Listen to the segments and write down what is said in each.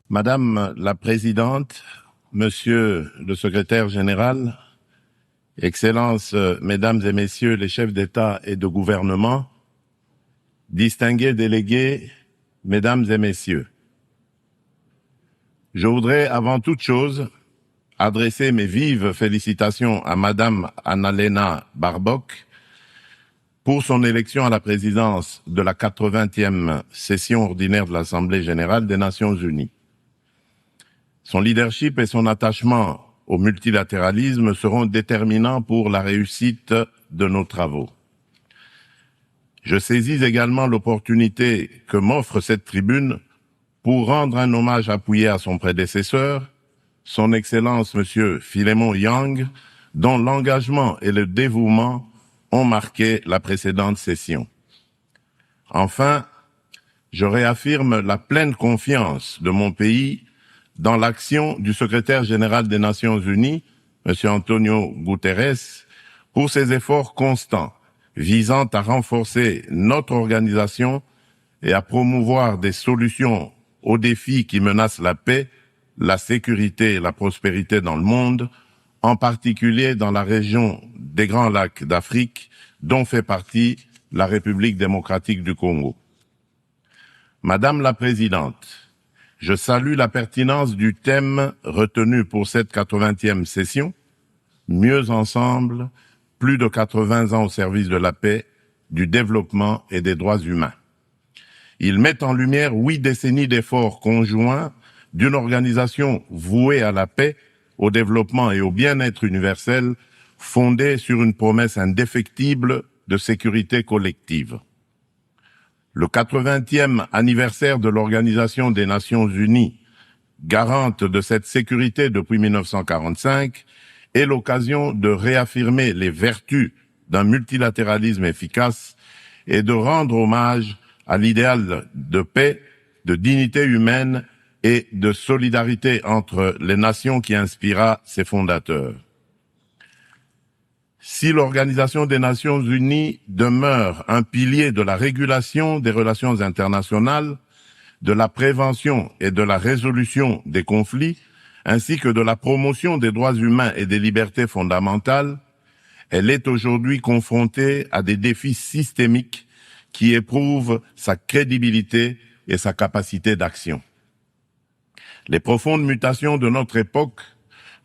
Madame la Présidente, Monsieur le Secrétaire général, Excellences, Mesdames et Messieurs les chefs d'État et de gouvernement, distingués délégués, Mesdames et Messieurs, je voudrais avant toute chose adresser mes vives félicitations à Madame Annalena Baerbock pour son élection à la présidence de la 80e session ordinaire de l'Assemblée générale des Nations unies. Son leadership et son attachement au multilatéralisme seront déterminants pour la réussite de nos travaux. Je saisis également l'opportunité que m'offre cette tribune pour rendre un hommage appuyé à son prédécesseur, son Excellence M. Philémon Yang, dont l'engagement et le dévouement ont marqué la précédente session. Enfin, je réaffirme la pleine confiance de mon pays dans l'action du secrétaire général des Nations unies, M. Antonio Guterres, pour ses efforts constants visant à renforcer notre organisation et à promouvoir des solutions aux défis qui menacent la paix, la sécurité et la prospérité dans le monde, en particulier dans la région des Grands Lacs d'Afrique, dont fait partie la République démocratique du Congo. Madame la Présidente, je salue la pertinence du thème retenu pour cette 80e session, Mieux ensemble, plus de 80 ans au service de la paix, du développement et des droits humains. Il met en lumière 8 décennies d'efforts conjoints d'une organisation vouée à la paix, au développement et au bien-être universel, fondée sur une promesse indéfectible de sécurité collective. Le 80e anniversaire de l'Organisation des Nations Unies, garante de cette sécurité depuis 1945, est l'occasion de réaffirmer les vertus d'un multilatéralisme efficace et de rendre hommage à l'idéal de paix, de dignité humaine et de solidarité entre les nations qui inspira ses fondateurs. Si l'Organisation des Nations Unies demeure un pilier de la régulation des relations internationales, de la prévention et de la résolution des conflits, ainsi que de la promotion des droits humains et des libertés fondamentales, elle est aujourd'hui confrontée à des défis systémiques qui éprouvent sa crédibilité et sa capacité d'action. Les profondes mutations de notre époque,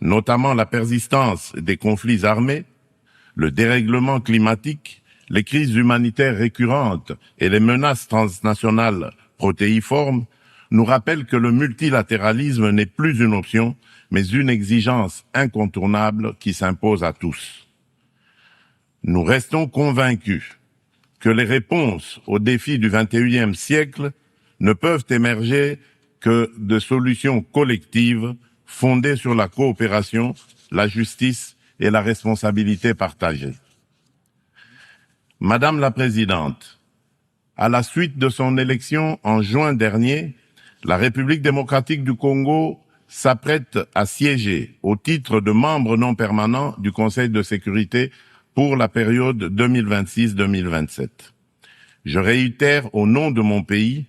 notamment la persistance des conflits armés, le dérèglement climatique, les crises humanitaires récurrentes et les menaces transnationales protéiformes nous rappellent que le multilatéralisme n'est plus une option, mais une exigence incontournable qui s'impose à tous. Nous restons convaincus que les réponses aux défis du XXIe siècle ne peuvent émerger que de solutions collectives fondées sur la coopération, la justice et la responsabilité partagée. Madame la Présidente, à la suite de son élection en juin dernier, la République démocratique du Congo s'apprête à siéger au titre de membre non permanent du Conseil de sécurité pour la période 2026-2027. Je réitère au nom de mon pays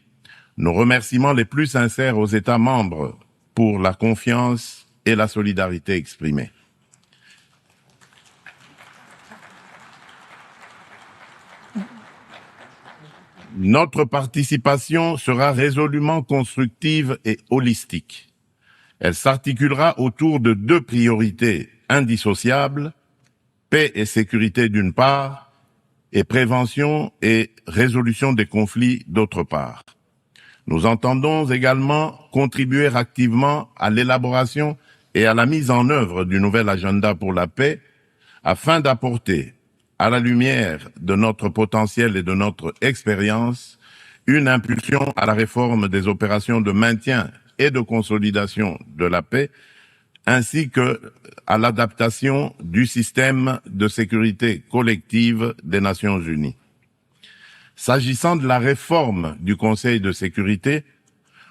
nos remerciements les plus sincères aux États membres pour la confiance et la solidarité exprimées. Notre participation sera résolument constructive et holistique. Elle s'articulera autour de 2 priorités indissociables, paix et sécurité d'une part, et prévention et résolution des conflits d'autre part. Nous entendons également contribuer activement à l'élaboration et à la mise en œuvre du nouvel agenda pour la paix afin d'apporter, à la lumière de notre potentiel et de notre expérience, une impulsion à la réforme des opérations de maintien et de consolidation de la paix, ainsi que à l'adaptation du système de sécurité collective des Nations Unies. S'agissant de la réforme du Conseil de sécurité,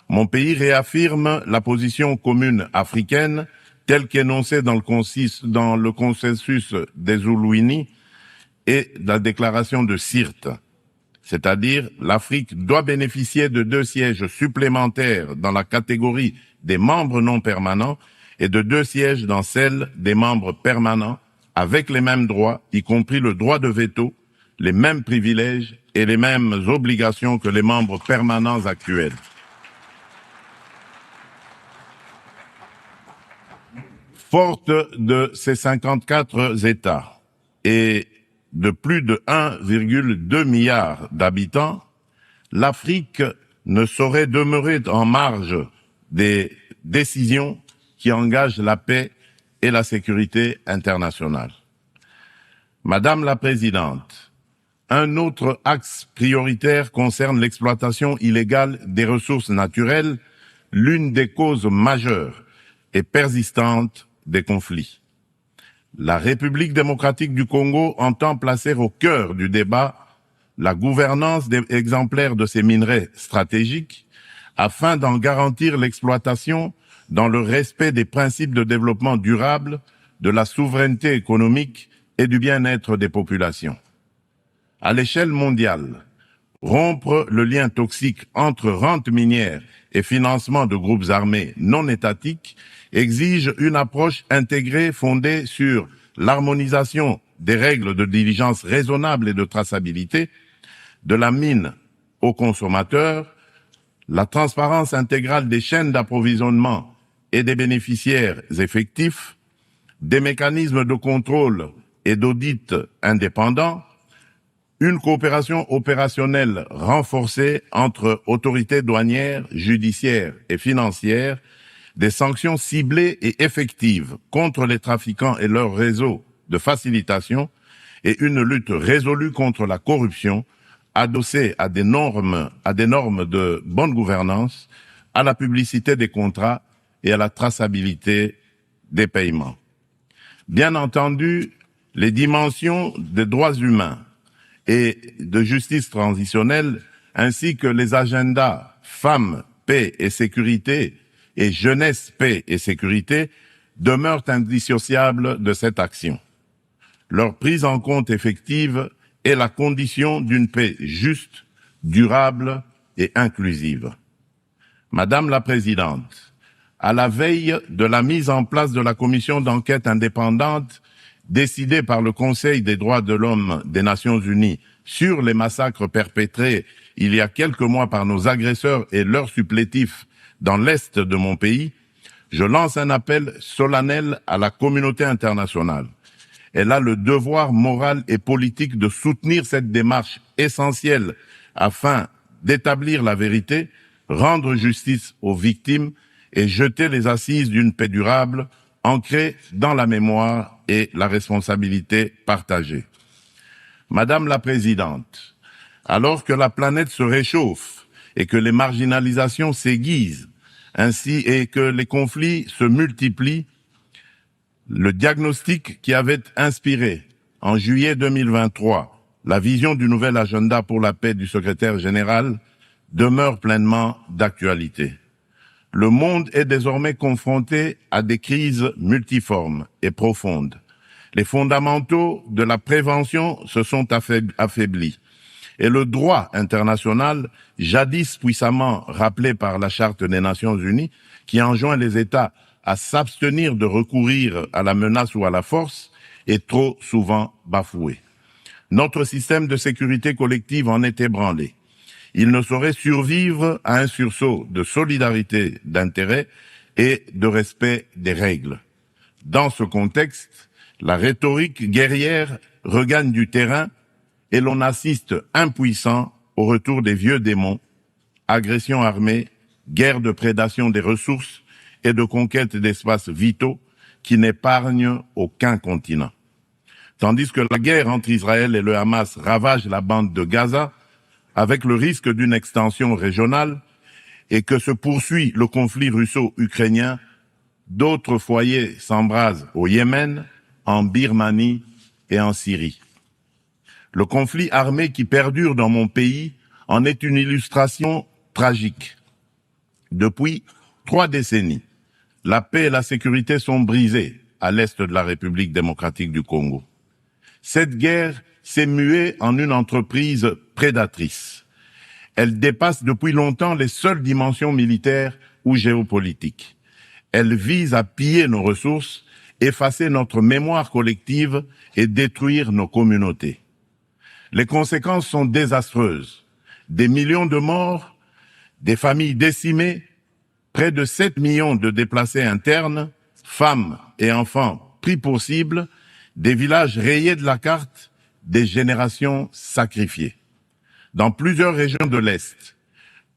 mon pays réaffirme la position commune africaine telle qu'énoncée dans le consensus des Zuluini et la déclaration de Sirte. c'est-à-dire l'Afrique doit bénéficier de 2 sièges supplémentaires dans la catégorie des membres non permanents et de 2 sièges dans celle des membres permanents, avec les mêmes droits, y compris le droit de veto, les mêmes privilèges et les mêmes obligations que les membres permanents actuels. Forte de ces 54 États et de plus de 1,2 milliard d'habitants, l'Afrique ne saurait demeurer en marge des décisions qui engagent la paix et la sécurité internationale. Madame la Présidente, un autre axe prioritaire concerne l'exploitation illégale des ressources naturelles, l'une des causes majeures et persistantes des conflits. La République démocratique du Congo entend placer au cœur du débat la gouvernance exemplaire de ces minerais stratégiques afin d'en garantir l'exploitation dans le respect des principes de développement durable, de la souveraineté économique et du bien-être des populations. À l'échelle mondiale, rompre le lien toxique entre rente minière et financement de groupes armés non étatiques exige une approche intégrée fondée sur l'harmonisation des règles de diligence raisonnable et de traçabilité, de la mine aux consommateurs, la transparence intégrale des chaînes d'approvisionnement et des bénéficiaires effectifs, des mécanismes de contrôle et d'audit indépendants, une coopération opérationnelle renforcée entre autorités douanières, judiciaires et financières, des sanctions ciblées et effectives contre les trafiquants et leurs réseaux de facilitation et une lutte résolue contre la corruption adossée à des normes de bonne gouvernance, à la publicité des contrats et à la traçabilité des paiements. Bien entendu, les dimensions des droits humains et de justice transitionnelle, ainsi que les agendas femmes, paix et sécurité et jeunesse, paix et sécurité demeurent indissociables de cette action. Leur prise en compte effective est la condition d'une paix juste, durable et inclusive. Madame la Présidente, à la veille de la mise en place de la commission d'enquête indépendante décidée par le Conseil des droits de l'homme des Nations Unies sur les massacres perpétrés il y a quelques mois par nos agresseurs et leurs supplétifs dans l'Est de mon pays, je lance un appel solennel à la communauté internationale. Elle a le devoir moral et politique de soutenir cette démarche essentielle afin d'établir la vérité, rendre justice aux victimes et jeter les assises d'une paix durable ancrée dans la mémoire et la responsabilité partagée. Madame la Présidente, alors que la planète se réchauffe et que les marginalisations s'aiguisent, ainsi et que les conflits se multiplient, le diagnostic qui avait inspiré en juillet 2023 la vision du nouvel agenda pour la paix du secrétaire général demeure pleinement d'actualité. Le monde est désormais confronté à des crises multiformes et profondes. Les fondamentaux de la prévention se sont affaiblis. Et le droit international, jadis puissamment rappelé par la Charte des Nations Unies, qui enjoint les États à s'abstenir de recourir à la menace ou à la force, est trop souvent bafoué. Notre système de sécurité collective en est ébranlé. Il ne saurait survivre à un sursaut de solidarité d'intérêt et de respect des règles. Dans ce contexte, la rhétorique guerrière regagne du terrain et l'on assiste impuissant au retour des vieux démons, agressions armées, guerre de prédation des ressources et de conquête d'espaces vitaux qui n'épargnent aucun continent. Tandis que la guerre entre Israël et le Hamas ravage la bande de Gaza, avec le risque d'une extension régionale, et que se poursuit le conflit russo-ukrainien, d'autres foyers s'embrasent au Yémen, en Birmanie et en Syrie. Le conflit armé qui perdure dans mon pays en est une illustration tragique. Depuis 3 décennies, la paix et la sécurité sont brisées à l'est de la République démocratique du Congo. Cette guerre s'est muée en une entreprise prédatrice. Elle dépasse depuis longtemps les seules dimensions militaires ou géopolitiques. Elle vise à piller nos ressources, effacer notre mémoire collective et détruire nos communautés. Les conséquences sont désastreuses. Des millions de morts, des familles décimées, près de 7 millions de déplacés internes, femmes et enfants pris pour cible, des villages rayés de la carte, des générations sacrifiées. Dans plusieurs régions de l'Est,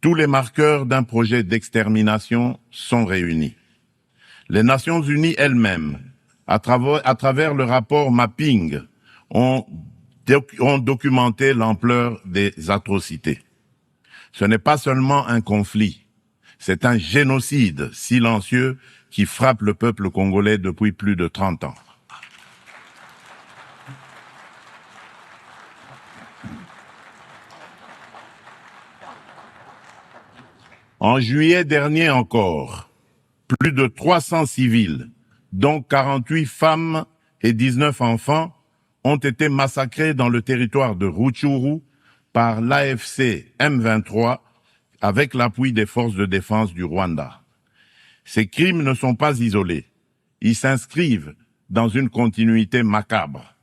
tous les marqueurs d'un projet d'extermination sont réunis. Les Nations Unies elles-mêmes, à travers le rapport Mapping, ont documenté l'ampleur des atrocités. Ce n'est pas seulement un conflit, c'est un génocide silencieux qui frappe le peuple congolais depuis plus de 30 ans. En juillet dernier encore, plus de 300 civils, dont 48 femmes et 19 enfants, ont été massacrés dans le territoire de Rutshuru par l'AFC M23 avec l'appui des forces de défense du Rwanda. Ces crimes ne sont pas isolés. Ils s'inscrivent dans une continuité macabre.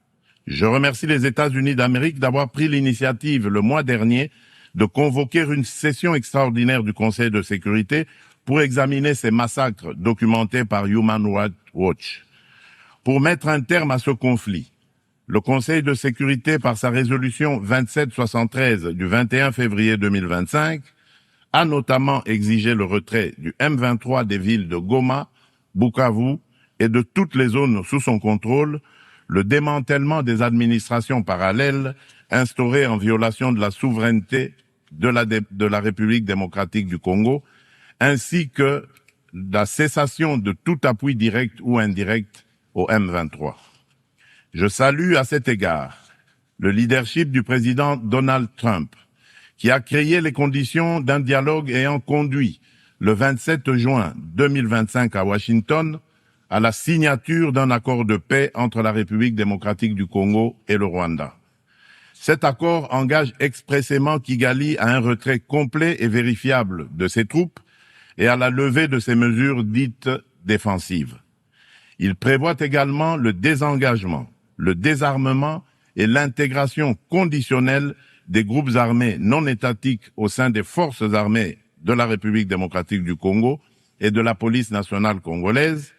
Je remercie les États-Unis d'Amérique d'avoir pris l'initiative le mois dernier de convoquer une session extraordinaire du Conseil de sécurité pour examiner ces massacres documentés par Human Rights Watch. Pour mettre un terme à ce conflit, le Conseil de sécurité, par sa résolution 2773 du 21 février 2025, a notamment exigé le retrait du M23 des villes de Goma, Bukavu et de toutes les zones sous son contrôle, le démantèlement des administrations parallèles instaurées en violation de la souveraineté de la République démocratique du Congo, ainsi que la cessation de tout appui direct ou indirect au M23. Je salue à cet égard le leadership du président Donald Trump, qui a créé les conditions d'un dialogue ayant conduit le 27 juin 2025 à Washington à la signature d'un accord de paix entre la République démocratique du Congo et le Rwanda. Cet accord engage expressément Kigali à un retrait complet et vérifiable de ses troupes et à la levée de ses mesures dites défensives. Il prévoit également le désengagement, le désarmement et l'intégration conditionnelle des groupes armés non étatiques au sein des forces armées de la République démocratique du Congo et de la police nationale congolaise,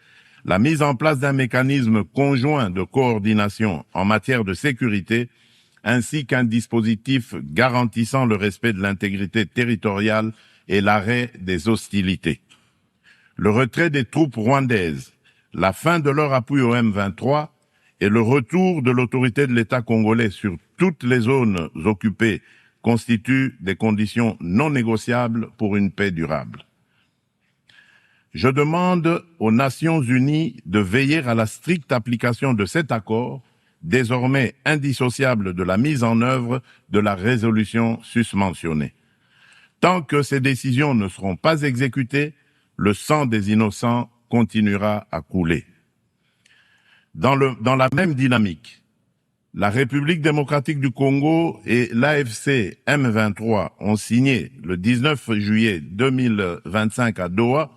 la mise en place d'un mécanisme conjoint de coordination en matière de sécurité, ainsi qu'un dispositif garantissant le respect de l'intégrité territoriale et l'arrêt des hostilités. Le retrait des troupes rwandaises, la fin de leur appui au M23 et le retour de l'autorité de l'État congolais sur toutes les zones occupées constituent des conditions non négociables pour une paix durable. Je demande aux Nations Unies de veiller à la stricte application de cet accord, désormais indissociable de la mise en œuvre de la résolution susmentionnée. Tant que ces décisions ne seront pas exécutées, le sang des innocents continuera à couler. Dans la même dynamique, la République démocratique du Congo et l'AFC M23 ont signé le 19 juillet 2025 à Doha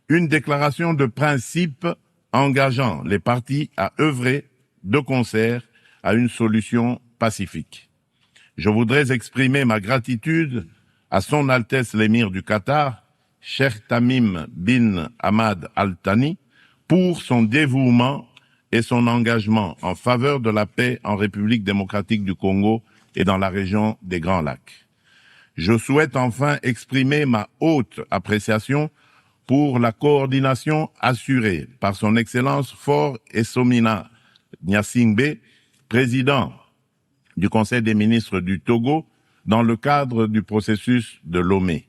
une déclaration de principe engageant les parties à œuvrer de concert à une solution pacifique. Je voudrais exprimer ma gratitude à Son Altesse l'émir du Qatar, Cheikh Tamim bin Hamad Al Thani, pour son dévouement et son engagement en faveur de la paix en République démocratique du Congo et dans la région des Grands Lacs. Je souhaite enfin exprimer ma haute appréciation pour la coordination assurée par son Excellence Faure Essomina Gnassingbé, président du Conseil des ministres du Togo, dans le cadre du processus de Lomé.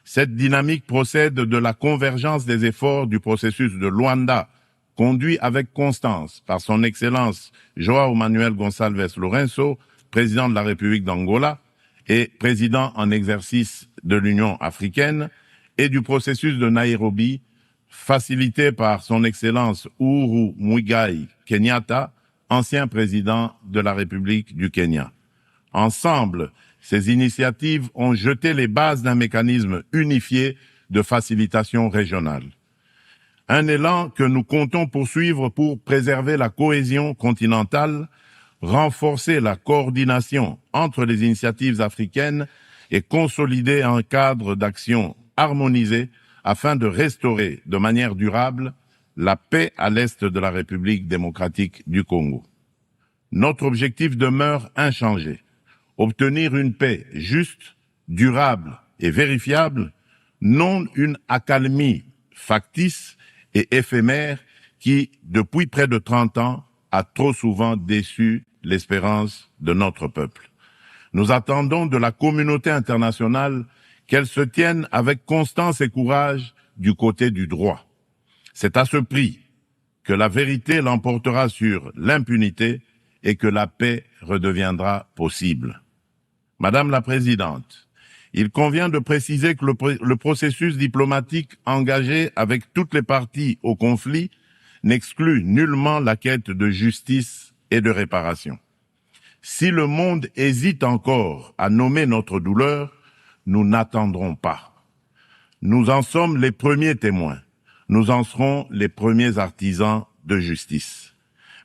Cette dynamique procède de la convergence des efforts du processus de Luanda, conduit avec constance par son Excellence João Manuel Gonçalves Lourenço, président de la République d'Angola et président en exercice de l'Union africaine, et du processus de Nairobi, facilité par son Excellence Uhuru Muigai Kenyatta, ancien président de la République du Kenya. Ensemble, ces initiatives ont jeté les bases d'un mécanisme unifié de facilitation régionale. Un élan que nous comptons poursuivre pour préserver la cohésion continentale, renforcer la coordination entre les initiatives africaines et consolider un cadre d'action harmonisé afin de restaurer de manière durable la paix à l'est de la République démocratique du Congo. Notre objectif demeure inchangé: obtenir une paix juste, durable et vérifiable, non une accalmie factice et éphémère qui, depuis près de 30 ans, a trop souvent déçu l'espérance de notre peuple. Nous attendons de la communauté internationale qu'elle se tienne avec constance et courage du côté du droit. C'est à ce prix que la vérité l'emportera sur l'impunité et que la paix redeviendra possible. Madame la Présidente, il convient de préciser que le processus diplomatique engagé avec toutes les parties au conflit n'exclut nullement la quête de justice et de réparation. Si le monde hésite encore à nommer notre douleur, nous n'attendrons pas. Nous en sommes les premiers témoins. Nous en serons les premiers artisans de justice.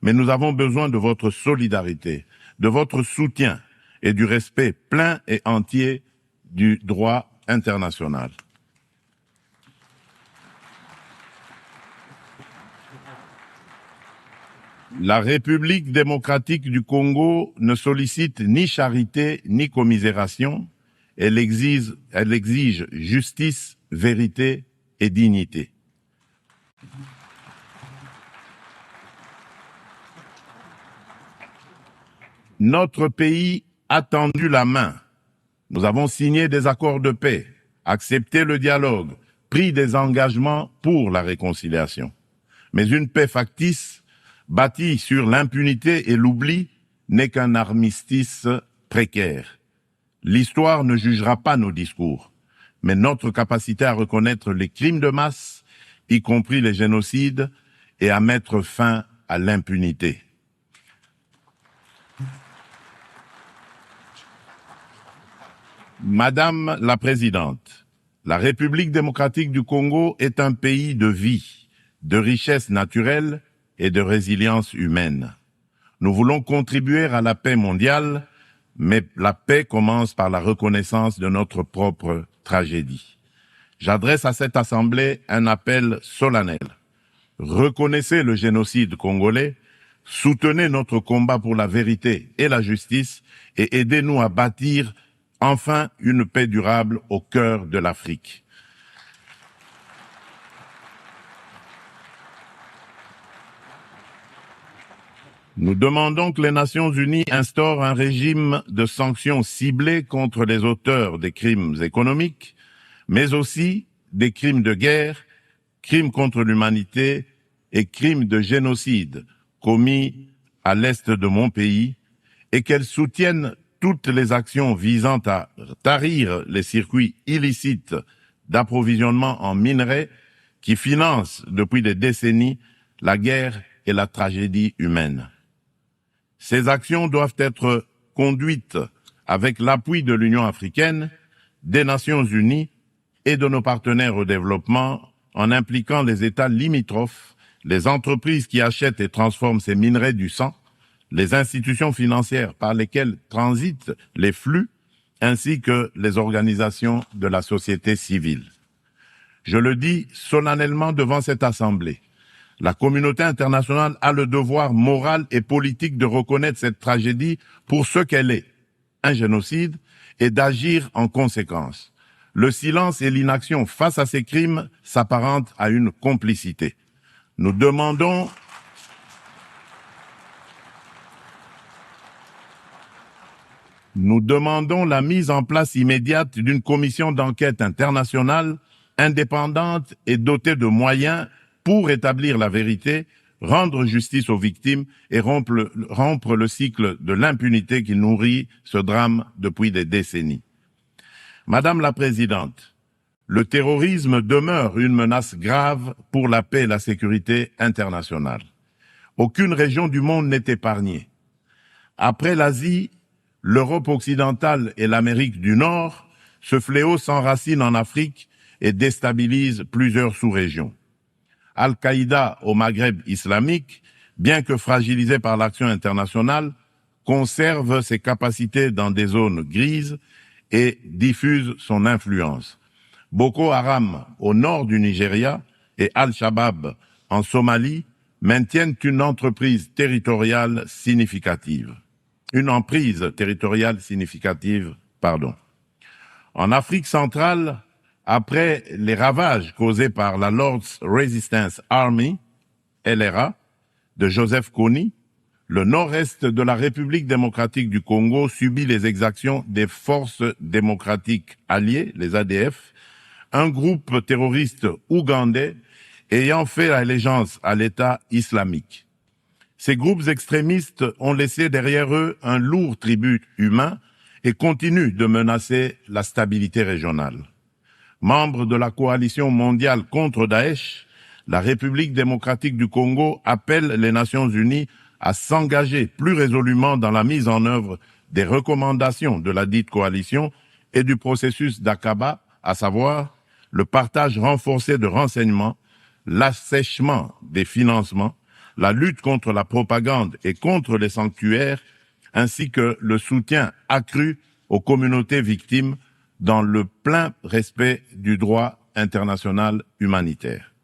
Mais nous avons besoin de votre solidarité, de votre soutien et du respect plein et entier du droit international. La République démocratique du Congo ne sollicite ni charité ni commisération. Elle exige justice, vérité et dignité. Notre pays a tendu la main. Nous avons signé des accords de paix, accepté le dialogue, pris des engagements pour la réconciliation. Mais une paix factice, bâtie sur l'impunité et l'oubli, n'est qu'un armistice précaire. L'histoire ne jugera pas nos discours, mais notre capacité à reconnaître les crimes de masse, y compris les génocides, et à mettre fin à l'impunité. Madame la Présidente, la République démocratique du Congo est un pays de vie, de richesse naturelle et de résilience humaine. Nous voulons contribuer à la paix mondiale, mais la paix commence par la reconnaissance de notre propre tragédie. J'adresse à cette Assemblée un appel solennel. Reconnaissez le génocide congolais, soutenez notre combat pour la vérité et la justice et aidez-nous à bâtir enfin une paix durable au cœur de l'Afrique. Nous demandons que les Nations Unies instaurent un régime de sanctions ciblées contre les auteurs des crimes économiques, mais aussi des crimes de guerre, crimes contre l'humanité et crimes de génocide commis à l'est de mon pays, et qu'elles soutiennent toutes les actions visant à tarir les circuits illicites d'approvisionnement en minerais qui financent depuis des décennies la guerre et la tragédie humaine. Ces actions doivent être conduites avec l'appui de l'Union africaine, des Nations unies et de nos partenaires au développement, en impliquant les États limitrophes, les entreprises qui achètent et transforment ces minerais du sang, les institutions financières par lesquelles transitent les flux, ainsi que les organisations de la société civile. Je le dis solennellement devant cette Assemblée. La communauté internationale a le devoir moral et politique de reconnaître cette tragédie pour ce qu'elle est, un génocide, et d'agir en conséquence. Le silence et l'inaction face à ces crimes s'apparentent à une complicité. Nous demandons la mise en place immédiate d'une commission d'enquête internationale indépendante et dotée de moyens pour établir la vérité, rendre justice aux victimes et rompre le cycle de l'impunité qui nourrit ce drame depuis des décennies. Madame la Présidente, le terrorisme demeure une menace grave pour la paix et la sécurité internationale. Aucune région du monde n'est épargnée. Après l'Asie, l'Europe occidentale et l'Amérique du Nord, ce fléau s'enracine en Afrique et déstabilise plusieurs sous-régions. Al-Qaïda au Maghreb islamique, bien que fragilisé par l'action internationale, conserve ses capacités dans des zones grises et diffuse son influence. Boko Haram au nord du Nigeria et Al-Shabaab en Somalie maintiennent une emprise territoriale significative. En Afrique centrale, après les ravages causés par la Lord's Resistance Army, LRA, de Joseph Kony, le nord-est de la République démocratique du Congo subit les exactions des forces démocratiques alliées, les ADF, un groupe terroriste ougandais ayant fait allégeance à l'État islamique. Ces groupes extrémistes ont laissé derrière eux un lourd tribut humain et continuent de menacer la stabilité régionale. Membre de la coalition mondiale contre Daesh, la République démocratique du Congo appelle les Nations unies à s'engager plus résolument dans la mise en œuvre des recommandations de la dite coalition et du processus d'Aqaba, à savoir le partage renforcé de renseignements, l'assèchement des financements, la lutte contre la propagande et contre les sanctuaires, ainsi que le soutien accru aux communautés victimes dans le plein respect du droit international humanitaire.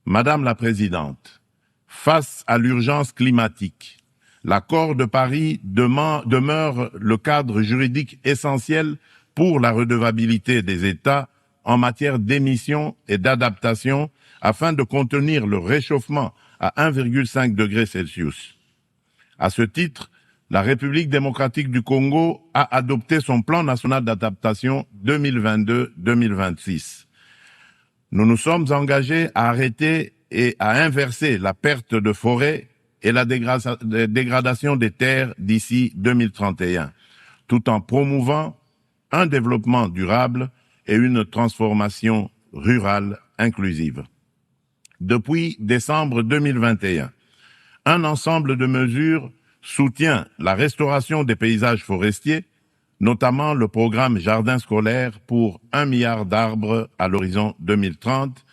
Madame la Présidente, face à l'urgence climatique, l'accord de Paris demeure le cadre juridique essentiel pour la redevabilité des États en matière d'émissions et d'adaptation afin de contenir le réchauffement à 1,5 degré Celsius. À ce titre, la République démocratique du Congo a adopté son plan national d'adaptation 2022-2026. Nous nous sommes engagés à arrêter et à inverser la perte de forêt et la dégradation des terres d'ici 2031, tout en promouvant un développement durable et une transformation rurale inclusive. Depuis décembre 2021, un ensemble de mesures soutient la restauration des paysages forestiers, notamment le programme Jardin scolaire pour 1 milliard d'arbres à l'horizon 2030,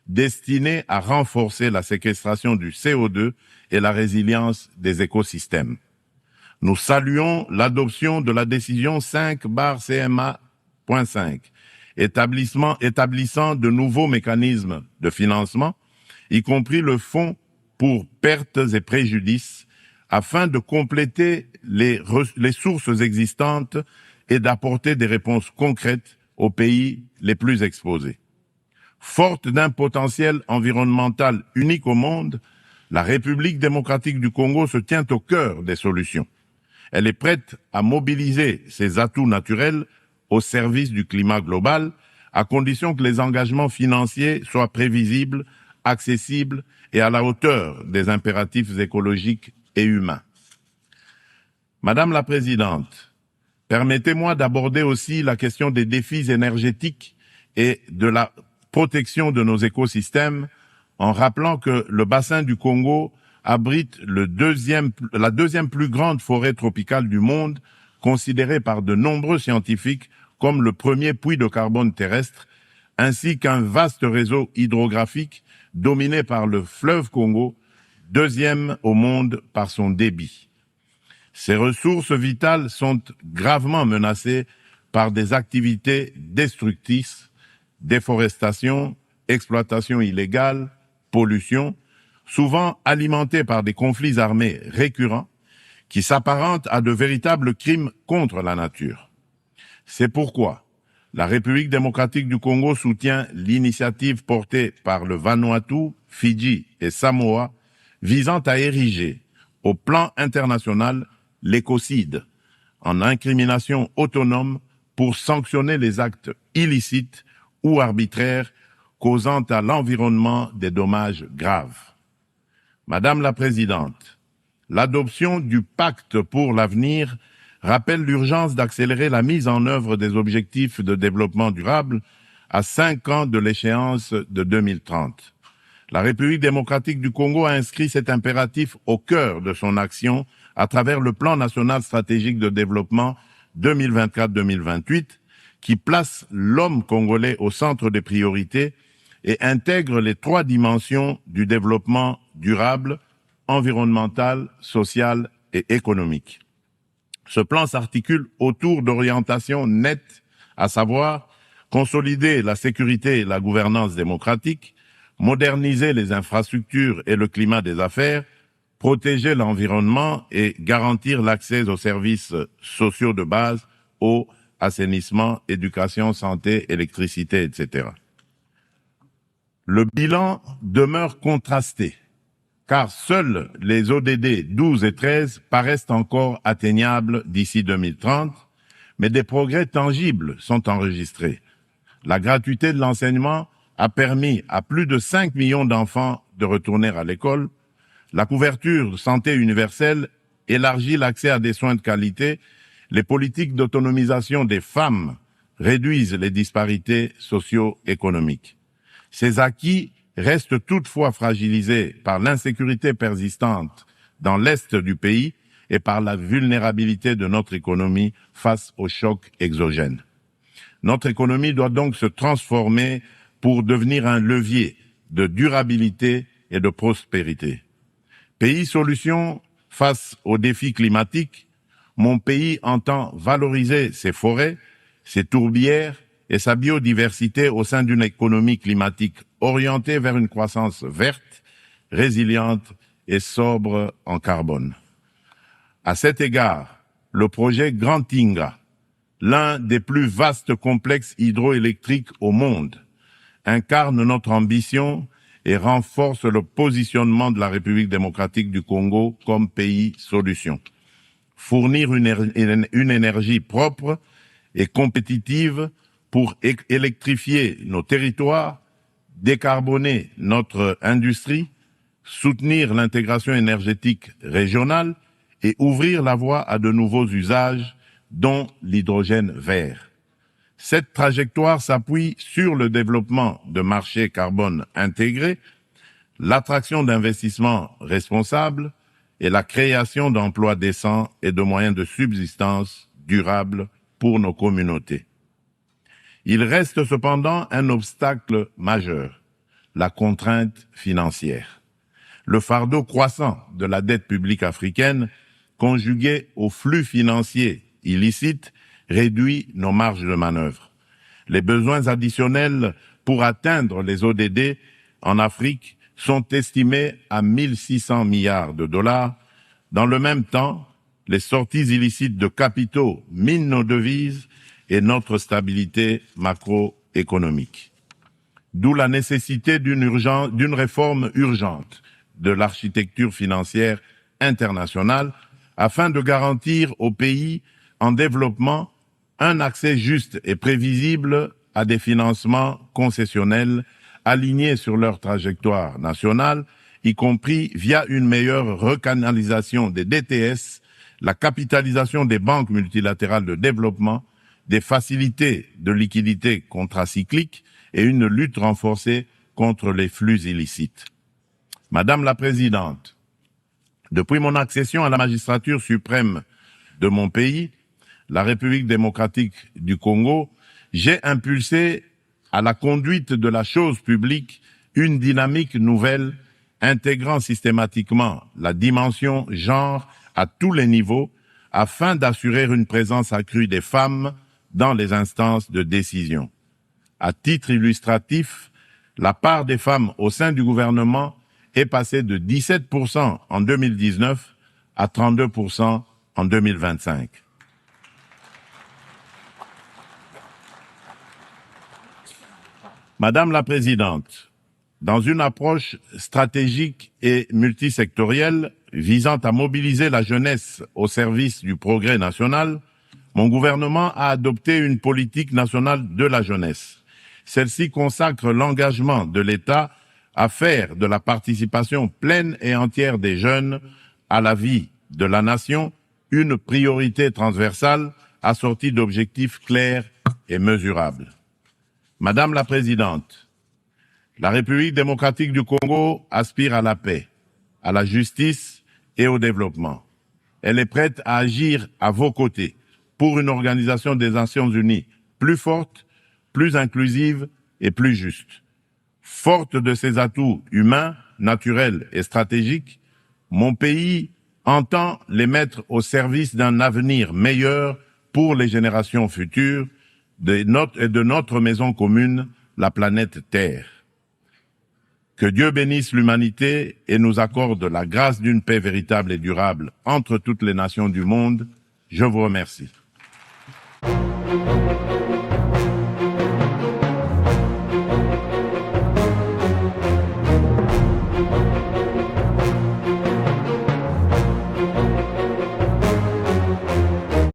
destiné à renforcer la séquestration du CO2 et la résilience des écosystèmes. Nous saluons l'adoption de la décision 5/CMA.5, établissant de nouveaux mécanismes de financement, y compris le fonds pour pertes et préjudices, afin de compléter les sources existantes et d'apporter des réponses concrètes aux pays les plus exposés. Forte d'un potentiel environnemental unique au monde, la République démocratique du Congo se tient au cœur des solutions. Elle est prête à mobiliser ses atouts naturels au service du climat global, à condition que les engagements financiers soient prévisibles, accessibles et à la hauteur des impératifs écologiques et humains. Madame la Présidente, permettez-moi d'aborder aussi la question des défis énergétiques et de la protection de nos écosystèmes en rappelant que le bassin du Congo abrite la deuxième plus grande forêt tropicale du monde, considérée par de nombreux scientifiques comme le premier puits de carbone terrestre, ainsi qu'un vaste réseau hydrographique dominé par le fleuve Congo, deuxième au monde par son débit. Ces ressources vitales sont gravement menacées par des activités destructrices, déforestation, exploitation illégale, pollution, souvent alimentées par des conflits armés récurrents qui s'apparentent à de véritables crimes contre la nature. C'est pourquoi la République démocratique du Congo soutient l'initiative portée par le Vanuatu, Fidji et Samoa visant à ériger au plan international l'écocide en incrimination autonome pour sanctionner les actes illicites ou arbitraires causant à l'environnement des dommages graves. Madame la Présidente, l'adoption du pacte pour l'avenir rappelle l'urgence d'accélérer la mise en œuvre des objectifs de développement durable à 5 ans de l'échéance de 2030. La République démocratique du Congo a inscrit cet impératif au cœur de son action à travers le plan national stratégique de développement 2024-2028 qui place l'homme congolais au centre des priorités et intègre les 3 dimensions du développement durable, environnemental, social et économique. Ce plan s'articule autour d'orientations nettes, à savoir consolider la sécurité et la gouvernance démocratique, moderniser les infrastructures et le climat des affaires, protéger l'environnement et garantir l'accès aux services sociaux de base, eau, assainissement, éducation, santé, électricité, etc. Le bilan demeure contrasté, car seuls les ODD 12 et 13 paraissent encore atteignables d'ici 2030, mais des progrès tangibles sont enregistrés. La gratuité de l'enseignement a permis à plus de 5 millions d'enfants de retourner à l'école. La couverture de santé universelle élargit l'accès à des soins de qualité. Les politiques d'autonomisation des femmes réduisent les disparités socio-économiques. Ces acquis restent toutefois fragilisés par l'insécurité persistante dans l'est du pays et par la vulnérabilité de notre économie face aux chocs exogènes. Notre économie doit donc se transformer pour devenir un levier de durabilité et de prospérité. Pays solution face aux défis climatiques, mon pays entend valoriser ses forêts, ses tourbières et sa biodiversité au sein d'une économie climatique orientée vers une croissance verte, résiliente et sobre en carbone. À cet égard, le projet Grand Tinga, l'un des plus vastes complexes hydroélectriques au monde, incarne notre ambition et renforce le positionnement de la République démocratique du Congo comme pays solution. Fournir une énergie propre et compétitive pour électrifier nos territoires, décarboner notre industrie, soutenir l'intégration énergétique régionale et ouvrir la voie à de nouveaux usages, dont l'hydrogène vert. Cette trajectoire s'appuie sur le développement de marchés carbone intégrés, l'attraction d'investissements responsables et la création d'emplois décents et de moyens de subsistance durables pour nos communautés. Il reste cependant un obstacle majeur, la contrainte financière. Le fardeau croissant de la dette publique africaine, conjugué aux flux financiers illicites, réduit nos marges de manœuvre. Les besoins additionnels pour atteindre les ODD en Afrique sont estimés à 1 600 milliards de dollars. Dans le même temps, les sorties illicites de capitaux minent nos devises et notre stabilité macroéconomique. D'où la nécessité d'une réforme urgente de l'architecture financière internationale afin de garantir aux pays en développement un accès juste et prévisible à des financements concessionnels alignés sur leur trajectoire nationale, y compris via une meilleure recanalisation des DTS, la capitalisation des banques multilatérales de développement, des facilités de liquidité contracycliques et une lutte renforcée contre les flux illicites. Madame la Présidente, depuis mon accession à la magistrature suprême de mon pays, la République démocratique du Congo, j'ai impulsé à la conduite de la chose publique une dynamique nouvelle intégrant systématiquement la dimension genre à tous les niveaux afin d'assurer une présence accrue des femmes dans les instances de décision. À titre illustratif, la part des femmes au sein du gouvernement est passée de 17% en 2019 à 32% en 2025. Madame la Présidente, dans une approche stratégique et multisectorielle visant à mobiliser la jeunesse au service du progrès national, mon gouvernement a adopté une politique nationale de la jeunesse. Celle-ci consacre l'engagement de l'État à faire de la participation pleine et entière des jeunes à la vie de la nation une priorité transversale assortie d'objectifs clairs et mesurables. Madame la Présidente, La République démocratique du Congo aspire à la paix, à la justice et au développement. Elle est prête à agir à vos côtés pour une organisation des Nations Unies plus forte, plus inclusive et plus juste. Forte de ses atouts humains, naturels et stratégiques, mon pays entend les mettre au service d'un avenir meilleur pour les générations futures de notre maison commune, la planète Terre. Que Dieu bénisse l'humanité et nous accorde la grâce d'une paix véritable et durable entre toutes les nations du monde. Je vous remercie.